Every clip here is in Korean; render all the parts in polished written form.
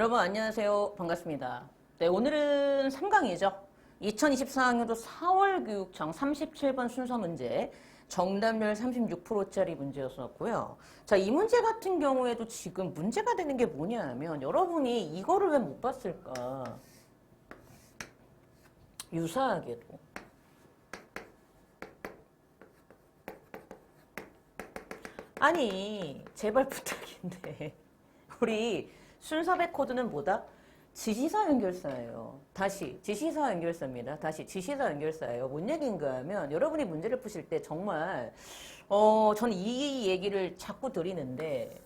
여러분 안녕하세요. 반갑습니다. 네, 오늘은 3강이죠. 2024학년도 4월 교육청 37번 순서 문제, 정답률 36%짜리 문제였었고요. 자, 이 문제 같은 경우에도 지금 문제가 되는 게 뭐냐 하면 여러분이 이거를 왜 못 봤을까? 유사하게도. 아니, 제발 부탁인데. 우리 순서배 코드는 뭐다? 지시사 연결사예요. 다시 지시사 연결사입니다. 다시 지시사 연결사예요. 뭔 얘기인가 하면 여러분이 문제를 푸실 때 정말 저는 이 얘기를 자꾸 드리는데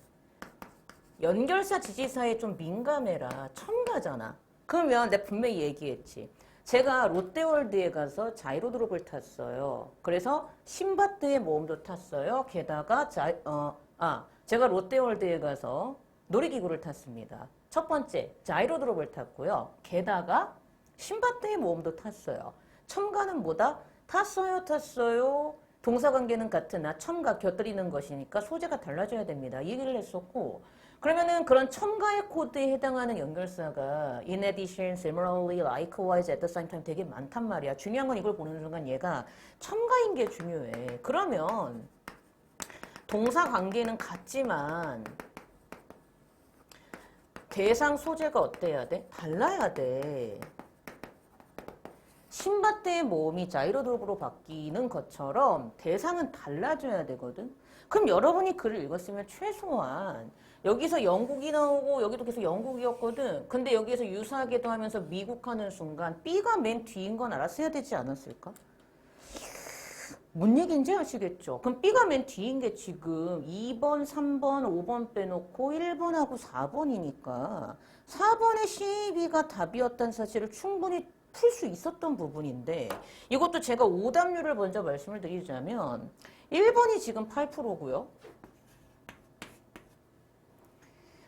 연결사 지시사에 좀 민감해라. 첨가잖아. 그러면 내가 분명히 얘기했지. 제가 롯데월드에 가서 자이로드롭을 탔어요. 그래서 신바트의 모험도 탔어요. 게다가 제가 롯데월드에 가서 놀이기구를 탔습니다. 첫 번째, 자이로드롭을 탔고요. 게다가 신바트의 모험도 탔어요. 첨가는 뭐다? 탔어요. 동사관계는 같으나 첨가 곁들이는 것이니까 소재가 달라져야 됩니다. 이 얘기를 했었고, 그러면은 그런 첨가의 코드에 해당하는 연결사가 in addition, similarly, likewise, at the same time 되게 많단 말이야. 중요한 건 이걸 보는 순간 얘가 첨가인 게 중요해. 그러면 동사관계는 같지만 대상 소재가 어때야 돼? 달라야 돼. 신바트의 모험이 자이로드롭으로 바뀌는 것처럼 대상은 달라져야 되거든. 그럼 여러분이 글을 읽었으면 최소한 여기서 영국이 나오고 여기도 계속 영국이었거든. 근데 여기에서 유사하게도 하면서 미국 하는 순간 B가 맨 뒤인 건 알았어야 되지 않았을까? 뭔 얘기인지 아시겠죠? 그럼 B가 맨 뒤인 게 지금 2번, 3번, 5번 빼놓고 1번하고 4번이니까 4번의 C, B가 답이었다는 사실을 충분히 풀 수 있었던 부분인데 이것도 제가 오답률을 먼저 말씀을 드리자면 1번이 지금 8%고요.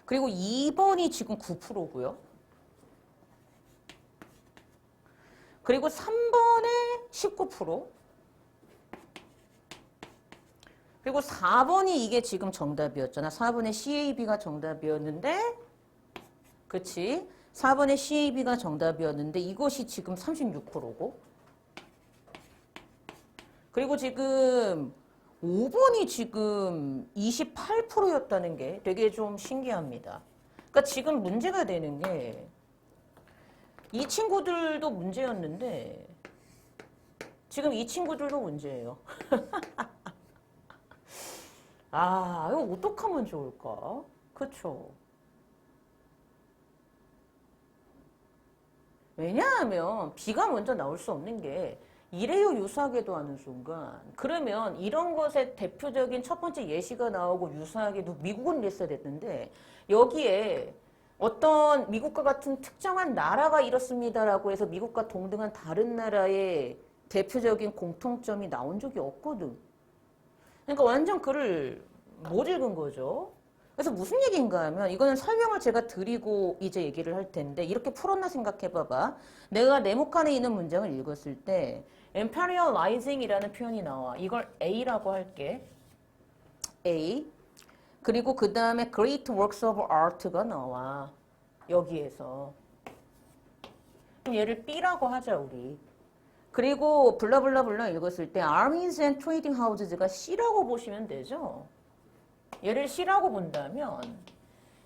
그리고 2번이 지금 9%고요. 그리고 3번에 19%. 그리고 4번이 이게 지금 정답이었잖아. 4번의 CAB가 정답이었는데, 그치? 4번의 CAB가 정답이었는데 이것이 지금 36%고. 그리고 지금 5번이 지금 28%였다는 게 되게 좀 신기합니다. 그러니까 지금 문제가 되는 게 이 친구들도 문제였는데 지금 이 친구들도 문제예요. 아, 이거 어떡하면 좋을까? 그쵸? 왜냐하면 B가 먼저 나올 수 없는 게 이래요 유사하게도 하는 순간 그러면 이런 것의 대표적인 첫 번째 예시가 나오고 유사하게도 미국은 냈어야 됐는데 여기에 어떤 미국과 같은 특정한 나라가 이렇습니다라고 해서 미국과 동등한 다른 나라의 대표적인 공통점이 나온 적이 없거든. 그러니까 완전 글을 못 읽은 거죠. 그래서 무슨 얘기인가 하면 이거는 설명을 제가 드리고 이제 얘기를 할 텐데 이렇게 풀었나 생각해 봐봐. 내가 네모칸에 있는 문장을 읽었을 때 imperializing이라는 표현이 나와. 이걸 A라고 할게. A. 그리고 그 다음에 great works of art가 나와. 여기에서. 그럼 얘를 B라고 하자 우리. 그리고 블라블라블라 읽었을 때 armies and trading houses가 C라고 보시면 되죠. 얘를 C라고 본다면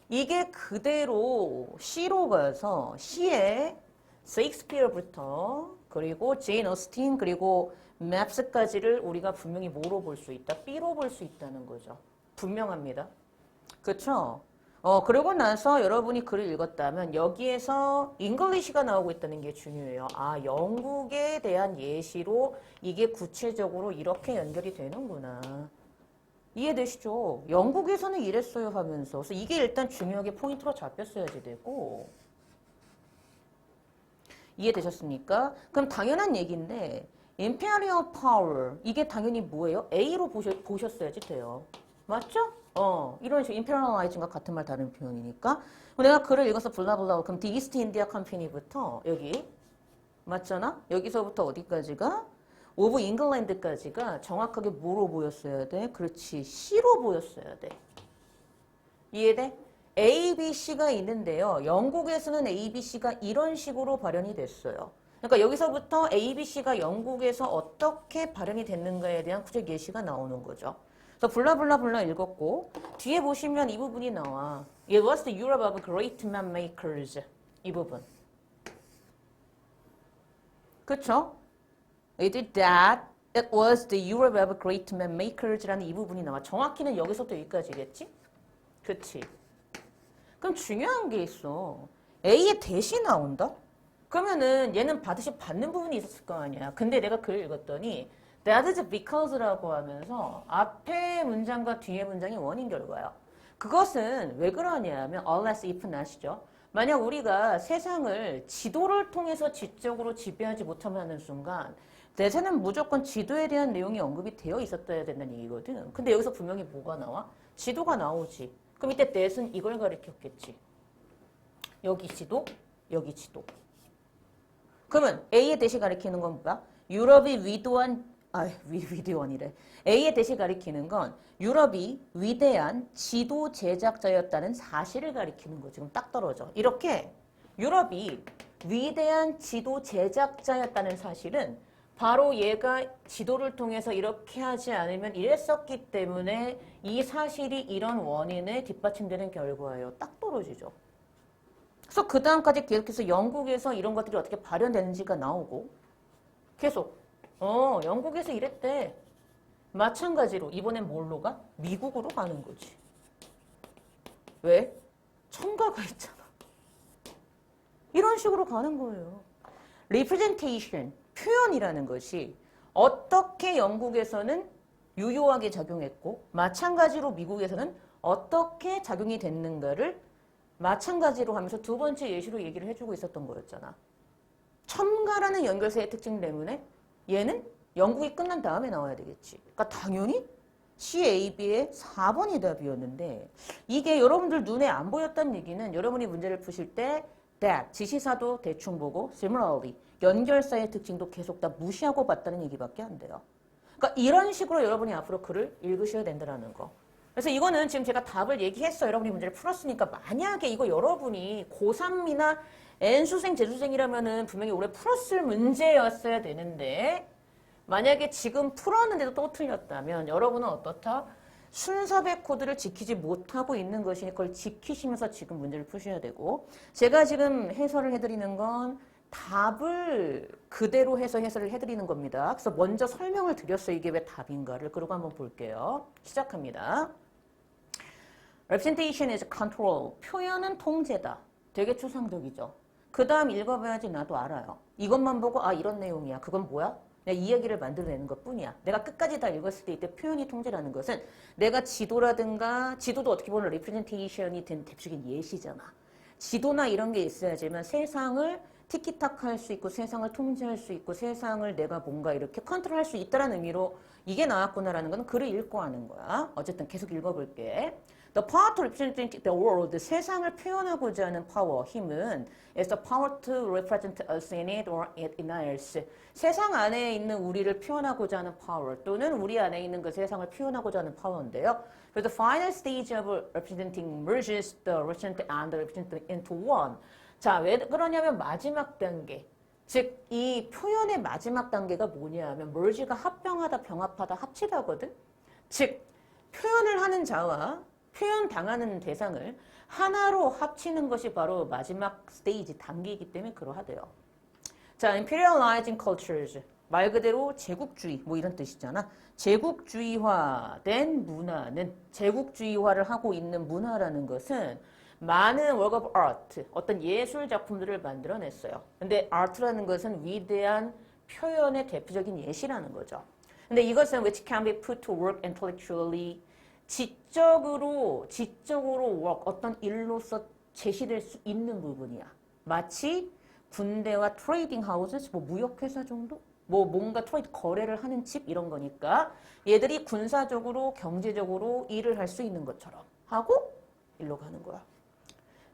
이게 그대로 C로 가서 C에 셰익스피어부터 그리고 제인 어스틴 그리고 맵스까지를 우리가 분명히 뭐로 볼 수 있다? B로 볼 수 있다는 거죠. 분명합니다. 그렇죠? 그러고 나서 여러분이 글을 읽었다면 여기에서 잉글리시가 나오고 있다는 게 중요해요. 아, 영국에 대한 예시로 이게 구체적으로 이렇게 연결이 되는구나. 이해되시죠? 영국에서는 이랬어요 하면서. 그래서 이게 일단 중요하게 포인트로 잡혔어야지 되고. 이해되셨습니까? 그럼 당연한 얘기인데 imperial power 이게 당연히 뭐예요? A로 보셨어야지 돼요. 맞죠? 이런 식으로 imperializing과 같은 말 다른 표현이니까. 내가 글을 읽어서 블라블라 그럼 the East India Company부터 여기 맞잖아? 여기서부터 어디까지가? 오브 잉글랜드까지가 정확하게 뭐로 보였어야 돼? 그렇지. C로 보였어야 돼. 이해돼? A, B, C가 있는데요. 영국에서는 A, B, C가 이런 식으로 발현이 됐어요. 그러니까 여기서부터 A, B, C가 영국에서 어떻게 발현이 됐는가에 대한 구체적 예시가 나오는 거죠. 그래서 블라블라블라 읽었고 뒤에 보시면 이 부분이 나와. It was the Europe of great map makers. 이 부분. 그쵸? It did that. It was the Europe of great map makers라는 이 부분이 나와. 정확히는 여기서부터 여기까지겠지? 그치? 그럼 중요한 게 있어. A의 대시 나온다? 그러면은 얘는 받으시 받는 부분이 있었을 거 아니야. 근데 내가 글을 읽었더니 that is because라고 하면서 앞에 문장과 뒤에 문장이 원인 결과야. 그것은 왜 그러냐면 unless if not이죠. 만약 우리가 세상을 지도를 통해서 지적으로 지배하지 못하는 순간 대세는 무조건 지도에 대한 내용이 언급이 되어 있었어야 된다는 얘기거든. 근데 여기서 분명히 뭐가 나와? 지도가 나오지. 그럼 이때 that은 이걸 가리켰겠지. 여기 지도, 여기 지도. 그러면 A의 대시 가리키는 건 뭐야? 유럽이 위대한이래. A의 대시 가리키는 건 유럽이 위대한 지도 제작자였다는 사실을 가리키는 거. 지금 딱 떨어져. 이렇게 유럽이 위대한 지도 제작자였다는 사실은 바로 얘가 지도를 통해서 이렇게 하지 않으면 이랬었기 때문에 이 사실이 이런 원인에 뒷받침되는 결과예요. 딱 떨어지죠. 그래서 그 다음까지 계속해서 영국에서 이런 것들이 어떻게 발현되는지가 나오고 계속 영국에서 이랬대. 마찬가지로 이번엔 뭘로 가? 미국으로 가는 거지. 왜? 첨가가 있잖아. 이런 식으로 가는 거예요. representation, 표현이라는 것이 어떻게 영국에서는 유효하게 작용했고 마찬가지로 미국에서는 어떻게 작용이 됐는가를 마찬가지로 하면서 두 번째 예시로 얘기를 해주고 있었던 거였잖아. 첨가라는 연결사의 특징 때문에 얘는 영국이 끝난 다음에 나와야 되겠지. 그러니까 당연히 CAB의 4번이 답이었는데 이게 여러분들 눈에 안 보였다는 얘기는 여러분이 문제를 푸실 때 that, 지시사도 대충 보고 similarly, 연결사의 특징도 계속 다 무시하고 봤다는 얘기밖에 안 돼요. 그러니까 이런 식으로 여러분이 앞으로 글을 읽으셔야 된다는 거. 그래서 이거는 지금 제가 답을 얘기했어요. 여러분이 문제를 풀었으니까 만약에 이거 여러분이 고3이나 N수생, 재수생이라면은 분명히 올해 풀었을 문제였어야 되는데 만약에 지금 풀었는데도 또 틀렸다면 여러분은 어떻다? 순서배 코드를 지키지 못하고 있는 것이니 그걸 지키시면서 지금 문제를 푸셔야 되고 제가 지금 해설을 해드리는 건 답을 그대로 해서 해설을 해드리는 겁니다. 그래서 먼저 설명을 드렸어요. 이게 왜 답인가를. 그리고 한번 볼게요. 시작합니다. Representation is control. 표현은 통제다. 되게 추상적이죠. 그 다음 읽어봐야지 나도 알아요. 이것만 보고 아 이런 내용이야. 그건 뭐야? 내가 이야기를 만들어내는 것뿐이야. 내가 끝까지 다 읽었을 때 이때 표현이 통제라는 것은 내가 지도라든가 지도도 어떻게 보면 representation이 된 대표적인 예시잖아. 지도나 이런 게 있어야지만 세상을 티키타카 할 수 있고 세상을 통제할 수 있고 세상을 내가 뭔가 이렇게 컨트롤할 수 있다는 의미로 이게 나왔구나라는 건 글을 읽고 하는 거야. 어쨌든 계속 읽어볼게. The power to represent the world, 세상을 표현하고자 하는 파워, 힘은 is the power to represent us in it or in ours. 세상 안에 있는 우리를 표현하고자 하는 파워 또는 우리 안에 있는 그 세상을 표현하고자 하는 파워인데요. So the final stage of representing merges the represent and the represented into one. 자, 왜 그러냐면 마지막 단계. 즉, 이 표현의 마지막 단계가 뭐냐 하면 merge가 합병하다, 병합하다, 합치다거든. 즉, 표현을 하는 자와 표현 당하는 대상을 하나로 합치는 것이 바로 마지막 스테이지 단계이기 때문에 그러하대요. 자, imperializing cultures. 말 그대로 제국주의 뭐 이런 뜻이잖아. 제국주의화된 문화는 제국주의화를 하고 있는 문화라는 것은 많은 work of art, 어떤 예술 작품들을 만들어냈어요. 근데 art라는 것은 위대한 표현의 대표적인 예시라는 거죠. 근데 이것은 which can be put to work intellectually 지적으로 work, 어떤 일로서 제시될 수 있는 부분이야. 마치 군대와 트레이딩 하우스, 뭐 무역회사 정도? 뭐 뭔가 트레이드 거래를 하는 집 이런 거니까 얘들이 군사적으로 경제적으로 일을 할 수 있는 것처럼 하고 일로 가는 거야.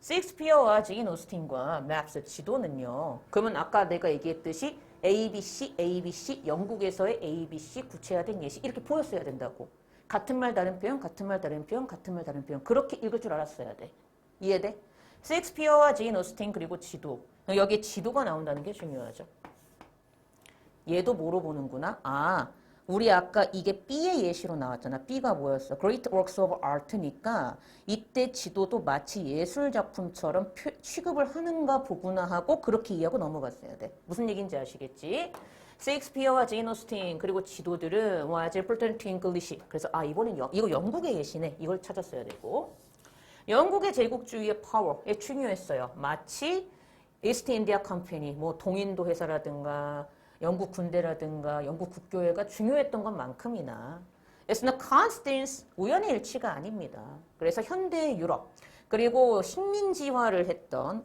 셰익스피어와 제인 오스틴과 맵스 지도는요. 그러면 아까 내가 얘기했듯이 ABC, ABC, 영국에서의 ABC 구체화된 예시 이렇게 보였어야 된다고. 같은 말 다른 표현, 같은 말 다른 표현, 같은 말 다른 표현 그렇게 읽을 줄 알았어야 돼. 이해돼? 셰익스피어와 제인 오스틴 그리고 지도. 여기 지도가 나온다는 게 중요하죠. 얘도 뭐로 보는구나? 아, 우리 아까 이게 B의 예시로 나왔잖아. B가 뭐였어? Great Works of Art니까 이때 지도도 마치 예술 작품처럼 취급을 하는가 보구나 하고 그렇게 이해하고 넘어갔어야 돼. 무슨 얘기인지 아시겠지? 셰익스피어와 제인 오스틴 그리고 지도들은 was important to English. 그래서 아 이번엔 이거 영국의 예시네. 이걸 찾았어야 되고. 영국의 제국주의의 파워에 중요했어요. 마치 이스트 인디아 컴퍼니, 뭐 동인도 회사라든가 영국 군대라든가 영국 국교회가 중요했던 것만큼이나 It's not coincidence, 우연의 일치가 아닙니다. 그래서 현대 유럽 그리고 식민지화를 했던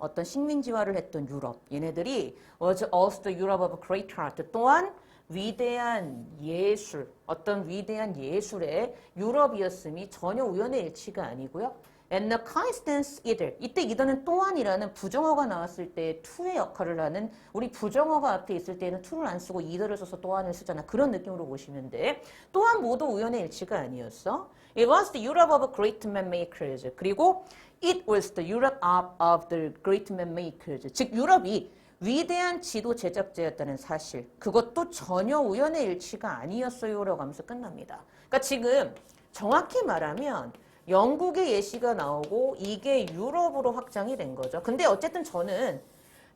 유럽 얘네들이 was also the Europe of great art 또한 위대한 예술 어떤 위대한 예술의 유럽이었음이 전혀 우연의 일치가 아니고요. And the coincidence either. 이때 either는 또한이라는 부정어가 나왔을 때 to의 역할을 하는 우리 부정어가 앞에 있을 때는 to를 안 쓰고 either를 써서 또한을 쓰잖아. 그런 느낌으로 보시면 돼. 또한 모두 우연의 일치가 아니었어. It was the Europe of great man makers. 그리고 it was the Europe of the great man makers. 즉 유럽이 위대한 지도 제작자였다는 사실. 그것도 전혀 우연의 일치가 아니었어요라고 하면서 끝납니다. 그러니까 지금 정확히 말하면 영국의 예시가 나오고 이게 유럽으로 확장이 된 거죠. 근데 어쨌든 저는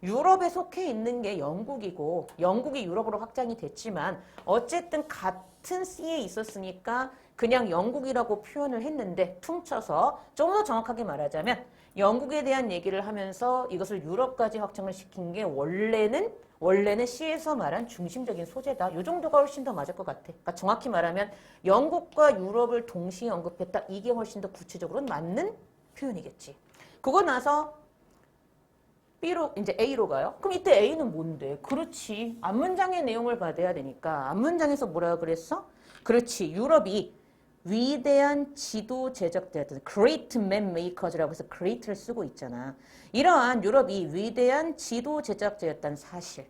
유럽에 속해 있는 게 영국이고 영국이 유럽으로 확장이 됐지만 어쨌든 같은 C에 있었으니까 그냥 영국이라고 표현을 했는데 퉁쳐서 좀 더 정확하게 말하자면 영국에 대한 얘기를 하면서 이것을 유럽까지 확장을 시킨 게 원래는 C에서 말한 중심적인 소재다. 이 정도가 훨씬 더 맞을 것 같아. 그러니까 정확히 말하면 영국과 유럽을 동시에 언급했다. 이게 훨씬 더 구체적으로 맞는 표현이겠지. 그거 나서 B로 이제 A로 가요. 그럼 이때 A는 뭔데? 그렇지. 앞문장의 내용을 받아야 되니까 앞문장에서 뭐라고 그랬어? 그렇지. 유럽이 위대한 지도 제작자들, great man makers라고 해서 great를 쓰고 있잖아. 이러한 유럽이 위대한 지도 제작자였다는 사실.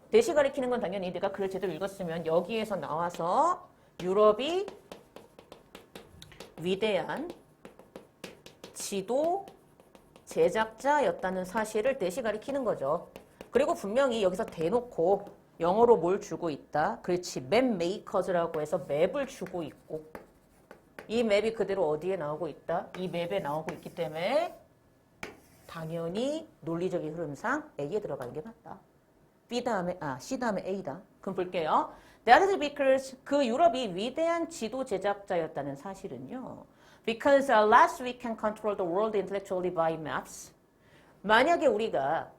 대시 가리키는 건 당연히 내가 글을 제대로 읽었으면 여기에서 나와서 유럽이 위대한 지도 제작자였다는 사실을 대시 가리키는 거죠. 그리고 분명히 여기서 대놓고 영어로 뭘 주고 있다? 그렇지. 맵 메이커즈라고 해서 맵을 주고 있고 이 맵이 그대로 어디에 나오고 있다? 이 맵에 나오고 있기 때문에 당연히 논리적인 흐름상 A에 들어가는 게 맞다. C 다음에 A다. 그럼 볼게요. That is because 그 유럽이 위대한 지도 제작자였다는 사실은요. Because unless we can control the world intellectually by maps. 만약에 우리가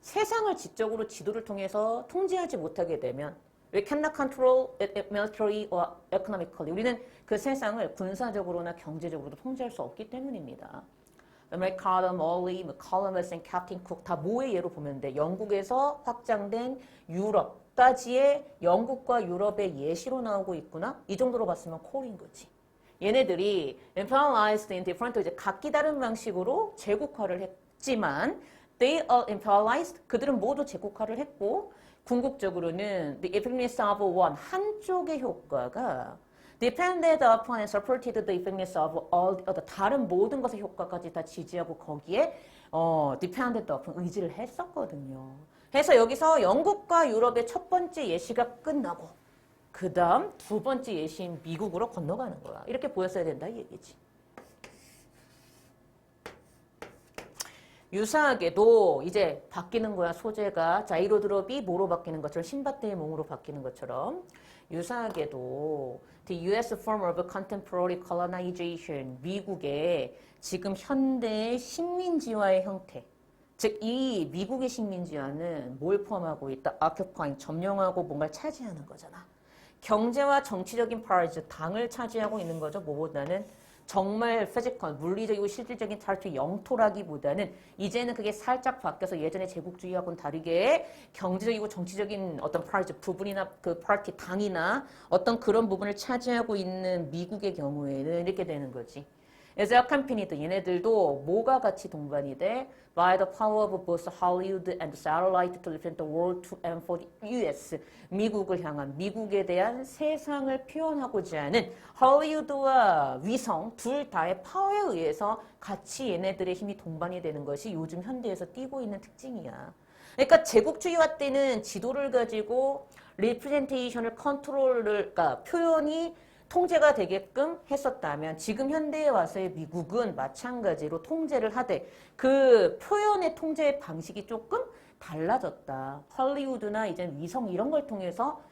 세상을 지적으로 지도를 통해서 통제하지 못하게 되면 We cannot control it militarily or economically. 우리는 그 세상을 군사적으로나 경제적으로도 통제할 수 없기 때문입니다. 맥카덤, 얼리, 컬럼버스, 캡틴 쿡 다 뭐의 예로 보면 돼. 영국에서 확장된 유럽까지의 영국과 유럽의 예시로 나오고 있구나. 이 정도로 봤으면 콜인 거지. 얘네들이 imperialized in different 이제 각기 다른 방식으로 제국화를 했지만 they are imperialized 그들은 모두 제국화를 했고 궁극적으로는 the effectiveness of one 한쪽의 효과가 depended upon and supported the effectiveness of all other 다른 모든 것의 효과까지 다 지지하고 거기에 depended upon 의지를 했었거든요. 그래서 여기서 영국과 유럽의 첫 번째 예시가 끝나고 그 다음 두 번째 예시인 미국으로 건너가는 거야. 이렇게 보였어야 된다 이 얘기지. 유사하게도 이제 바뀌는 거야 소재가 자이로드롭이 뭐로 바뀌는 것처럼 신밧드의 몽으로 바뀌는 것처럼 유사하게도 the U.S. form of contemporary colonization 미국의 지금 현대의 식민지화의 형태 즉 이 미국의 식민지화는 뭘 포함하고 있다? occupying 점령하고 뭔가를 차지하는 거잖아. 경제와 정치적인 파트 당을 차지하고 있는 거죠. 뭐보다는 정말 피지컬, 물리적이고 실질적인 탈퇴 영토라기보다는 이제는 그게 살짝 바뀌어서 예전의 제국주의하고는 다르게 경제적이고 정치적인 어떤 파트 부분이나 그 파티 당이나 어떤 그런 부분을 차지하고 있는 미국의 경우에는 이렇게 되는 거지. is accompanied. 얘네들도 뭐가 같이 동반이 돼? By the power of both Hollywood and satellite to represent the world to and for the US. 미국을 향한 미국에 대한 세상을 표현하고자 하는 헐리우드와 위성 둘 다의 파워에 의해서 같이 얘네들의 힘이 동반이 되는 것이 요즘 현대에서 띄고 있는 특징이야. 그러니까 제국주의화 때는 지도를 가지고 리프레젠테이션을 컨트롤을 그러니까 표현이 통제가 되게끔 했었다면 지금 현대에 와서의 미국은 마찬가지로 통제를 하되 그 표현의 통제 방식이 조금 달라졌다. 헐리우드나 이제 위성 이런 걸 통해서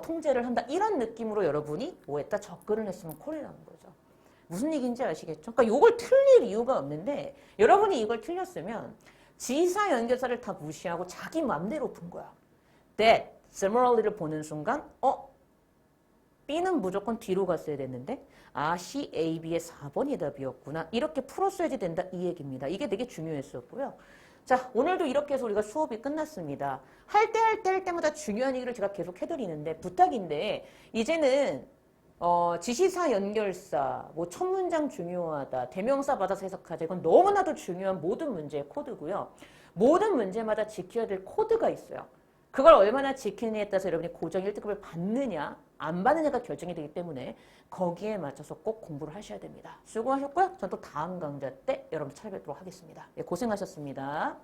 통제를 한다. 이런 느낌으로 여러분이 뭐했다? 접근을 했으면 콜이라는 거죠. 무슨 얘기인지 아시겠죠? 그러니까 이걸 틀릴 이유가 없는데 여러분이 이걸 틀렸으면 지사 연결사를 다 무시하고 자기 맘대로 푼 거야. That, similarly를 보는 순간 B는 무조건 뒤로 갔어야 됐는데 C, A, B의 4번이 답이었구나. 이렇게 풀었어야지 된다 이 얘기입니다. 이게 되게 중요했었고요. 자, 오늘도 이렇게 해서 우리가 수업이 끝났습니다. 할 때마다 중요한 얘기를 제가 계속 해드리는데 부탁인데 이제는 지시사 연결사, 뭐 첫 문장 중요하다, 대명사 받아서 해석하자. 이건 너무나도 중요한 모든 문제의 코드고요. 모든 문제마다 지켜야 될 코드가 있어요. 그걸 얼마나 지키느냐에 따라서 여러분이 고정 1등급을 받느냐, 안 받느냐가 결정이 되기 때문에 거기에 맞춰서 꼭 공부를 하셔야 됩니다. 수고하셨고요. 전 또 다음 강좌 때 여러분 찾아뵙도록 하겠습니다. 예, 고생하셨습니다.